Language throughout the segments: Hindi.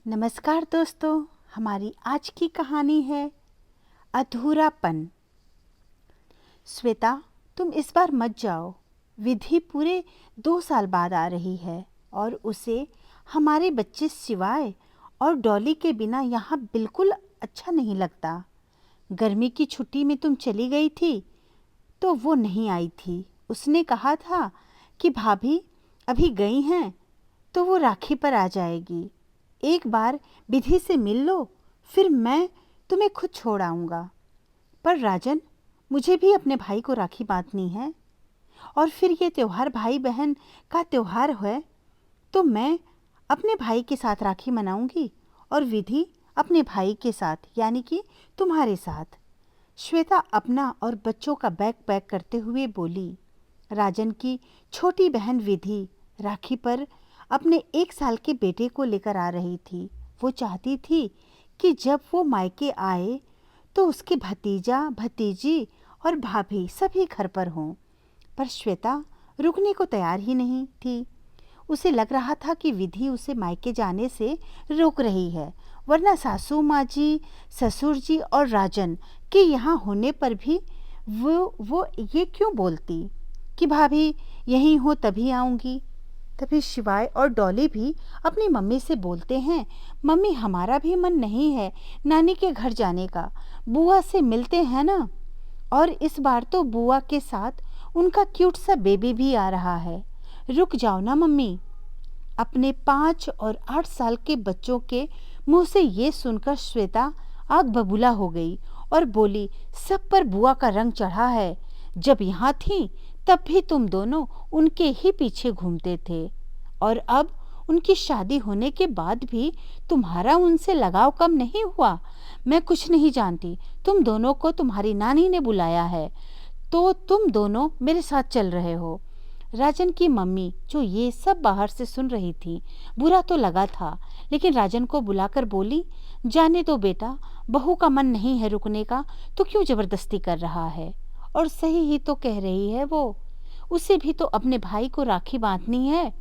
नमस्कार दोस्तों, हमारी आज की कहानी है अधूरापन। श्वेता, तुम इस बार मत जाओ। विधि पूरे 2 साल बाद आ रही है और उसे हमारे बच्चे सिवाय और डॉली के बिना यहाँ बिल्कुल अच्छा नहीं लगता। गर्मी की छुट्टी में तुम चली गई थी तो वो नहीं आई थी। उसने कहा था कि भाभी अभी गई हैं तो वो राखी पर आ जाएगी। एक बार विधि से मिल लो, फिर मैं तुम्हें खुद छोड़ आऊँगा। पर राजन, मुझे भी अपने भाई को राखी बांधनी है और फिर ये त्योहार भाई बहन का त्योहार है, तो मैं अपने भाई के साथ राखी मनाऊंगी और विधि अपने भाई के साथ, यानी कि तुम्हारे साथ। श्वेता अपना और बच्चों का बैग पैक करते हुए बोली। राजन की छोटी बहन विधि राखी पर अपने 1 साल के बेटे को लेकर आ रही थी। वो चाहती थी कि जब वो मायके आए तो उसके भतीजा भतीजी और भाभी सभी घर पर हों, पर श्वेता रुकने को तैयार ही नहीं थी। उसे लग रहा था कि विधि उसे मायके जाने से रोक रही है, वरना सासू माँ जी, ससुर जी और राजन के यहाँ होने पर भी वो ये क्यों बोलती कि भाभी यहीं हो तभी आऊँगी। तभी शिवाय और डॉली भी अपनी मम्मी से बोलते हैं, मम्मी हमारा भी मन नहीं है नानी के घर जाने का, बुआ से मिलते हैं ना। और इस बार तो बुआ के साथ उनका क्यूट सा बेबी भी आ रहा है। रुक जाओ ना मम्मी। अपने 5 और 8 साल के बच्चों के मुंह से ये सुनकर श्वेता आग बबूला हो गई और बोली, सब पर बुआ का रंग चढ़ा है। जब यहाँ थी तब भी तुम दोनों उनके ही पीछे घूमते थे और अब उनकी शादी होने के बाद भी तुम्हारा उनसे लगाव कम नहीं हुआ। मैं कुछ नहीं जानती, तुम दोनों को तुम्हारी नानी ने बुलाया है तो तुम दोनों मेरे साथ चल रहे हो। राजन की मम्मी जो ये सब बाहर से सुन रही थी, बुरा तो लगा था, लेकिन राजन को बुलाकर बोली, जाने दो बेटा, बहू का मन नहीं है रुकने का तो क्यों जबरदस्ती कर रहा है। और सही ही तो कह रही है वो, उसे भी तो अपने भाई को राखी बांधनी है।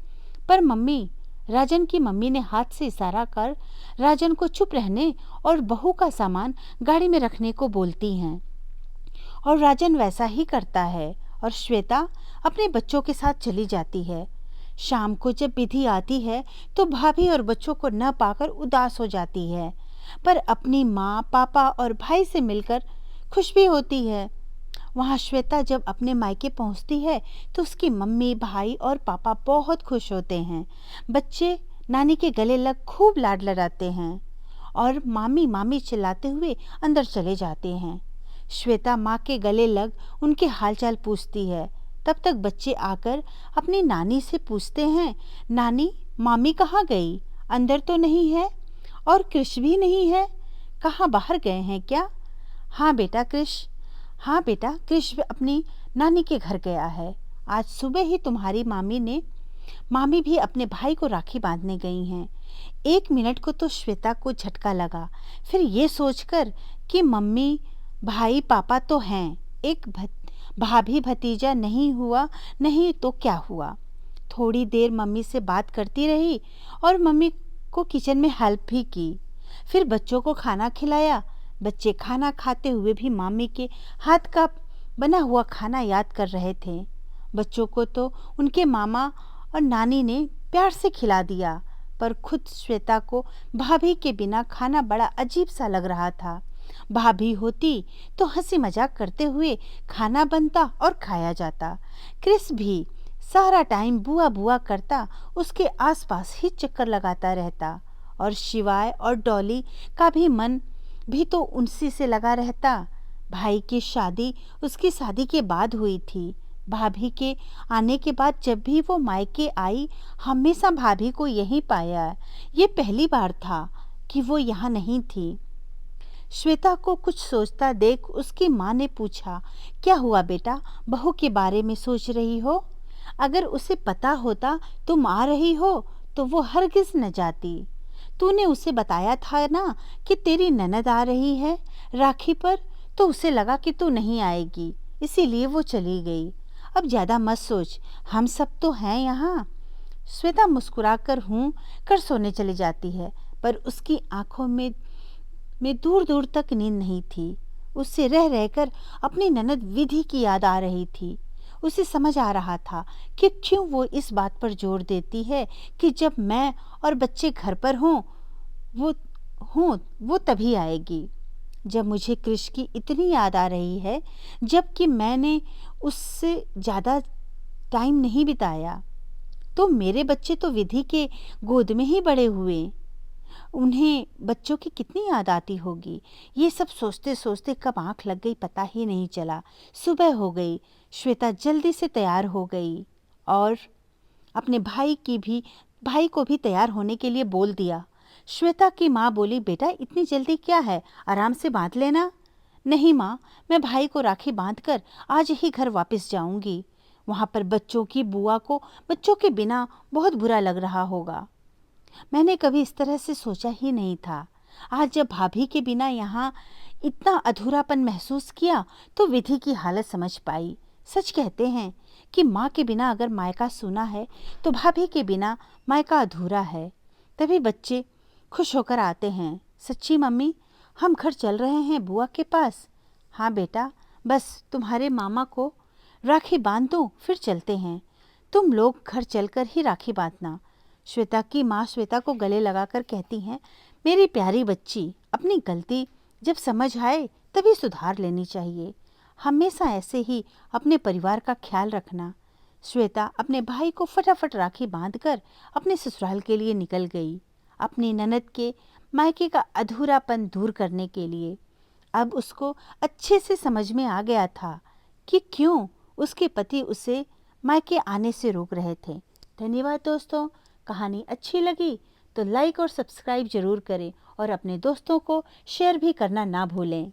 पर मम्मी, राजन की मम्मी ने हाथ से इशारा कर राजन को चुप रहने और बहू का सामान गाड़ी में रखने को बोलती हैं और राजन वैसा ही करता है और श्वेता अपने बच्चों के साथ चली जाती है। शाम को जब विधि आती है तो भाभी और बच्चों को न पाकर उदास हो जाती है, पर अपनी माँ, पापा और भाई से मिलकर खुश भी होती है। वहाँ श्वेता जब अपने मायके पहुँचती है तो उसकी मम्मी, भाई और पापा बहुत खुश होते हैं। बच्चे नानी के गले लग खूब लाड लड़ाते हैं और मामी मामी चिल्लाते हुए अंदर चले जाते हैं। श्वेता माँ के गले लग उनके हालचाल पूछती है। तब तक बच्चे आकर अपनी नानी से पूछते हैं, नानी मामी कहाँ गई, अंदर तो नहीं है और कृष भी नहीं है, कहाँ बाहर गए हैं क्या। हाँ बेटा कृष अपनी नानी के घर गया है। आज सुबह ही तुम्हारी मामी भी अपने भाई को राखी बांधने गई हैं। 1 मिनट को तो श्वेता को झटका लगा, फिर ये सोचकर कि मम्मी, भाई, पापा तो हैं, एक भाभी भतीजा नहीं तो क्या हुआ। थोड़ी देर मम्मी से बात करती रही और मम्मी को किचन में हेल्प भी की। फिर बच्चों को खाना खिलाया। बच्चे खाना खाते हुए भी मामी के हाथ का बना हुआ खाना याद कर रहे थे। बच्चों को तो उनके मामा और नानी ने प्यार से खिला दिया, पर खुद श्वेता को भाभी के बिना खाना बड़ा अजीब सा लग रहा था। भाभी होती तो हंसी मजाक करते हुए खाना बनता और खाया जाता। क्रिस भी सारा टाइम बुआ बुआ करता उसके आसपास ही चक्कर लगाता रहता और शिवाय और डॉली का भी मन भी तो उनसी से लगा रहता। भाई की शादी उसकी शादी के बाद हुई थी। भाभी के आने के बाद जब भी वो मायके आई, हमेशा भाभी को यहीं पाया। ये पहली बार था कि वो यहाँ नहीं थी। श्वेता को कुछ सोचता देख उसकी माँ ने पूछा, क्या हुआ बेटा, बहू के बारे में सोच रही हो। अगर उसे पता होता तुम आ रही हो तो वो हरगिज न जाती। तूने उसे बताया था ना कि तेरी ननद आ रही है राखी पर, तो उसे लगा कि तू नहीं आएगी, इसीलिए वो चली गई। अब ज़्यादा मत सोच, हम सब तो हैं यहाँ। श्वेता मुस्कुराकर हूँ कर सोने चली जाती है, पर उसकी आंखों में दूर दूर तक नींद नहीं थी। उससे रह रहकर अपनी ननद विधि की याद आ रही थी। उसे समझ आ रहा था कि क्यों वो इस बात पर जोर देती है कि जब मैं और बच्चे घर पर वो वो तभी आएगी। जब मुझे कृष की इतनी याद आ रही है, जबकि मैंने उससे ज़्यादा टाइम नहीं बिताया, तो मेरे बच्चे तो विधि के गोद में ही बड़े हुए। उन्हें बच्चों की कितनी याद आती होगी। ये सब सोचते सोचते कब आंख लग गई पता ही नहीं चला। सुबह हो गई। श्वेता जल्दी से तैयार हो गई और अपने भाई को भी तैयार होने के लिए बोल दिया। श्वेता की माँ बोली, बेटा इतनी जल्दी क्या है, आराम से बांध लेना। नहीं माँ, मैं भाई को राखी बांधकर आज ही घर वापस जाऊंगी। वहाँ पर बच्चों की बुआ को बच्चों के बिना बहुत बुरा लग रहा होगा। मैंने कभी इस तरह से सोचा ही नहीं था। आज जब भाभी के बिना यहाँ इतना अधूरापन महसूस किया तो विधि की हालत समझ पाई। सच कहते हैं कि माँ के बिना अगर मायका सूना है तो भाभी के बिना मायका अधूरा है। तभी बच्चे खुश होकर आते हैं। सच्ची मम्मी, हम घर चल रहे हैं बुआ के पास। हाँ बेटा, बस तुम्हारे मामा को राखी बांध दो, फिर चलते हैं। तुम लोग घर चलकर ही राखी बांधना। श्वेता की माँ श्वेता को गले लगाकर कहती हैं, मेरी प्यारी बच्ची, अपनी गलती जब समझ आए तभी सुधार लेनी चाहिए। हमेशा ऐसे ही अपने परिवार का ख्याल रखना। श्वेता अपने भाई को फटाफट राखी बांधकर अपने ससुराल के लिए निकल गई, अपनी ननद के मायके का अधूरापन दूर करने के लिए। अब उसको अच्छे से समझ में आ गया था कि क्यों उसके पति उसे मायके आने से रोक रहे थे। धन्यवाद दोस्तों। कहानी अच्छी लगी तो लाइक और सब्सक्राइब ज़रूर करें और अपने दोस्तों को शेयर भी करना ना भूलें।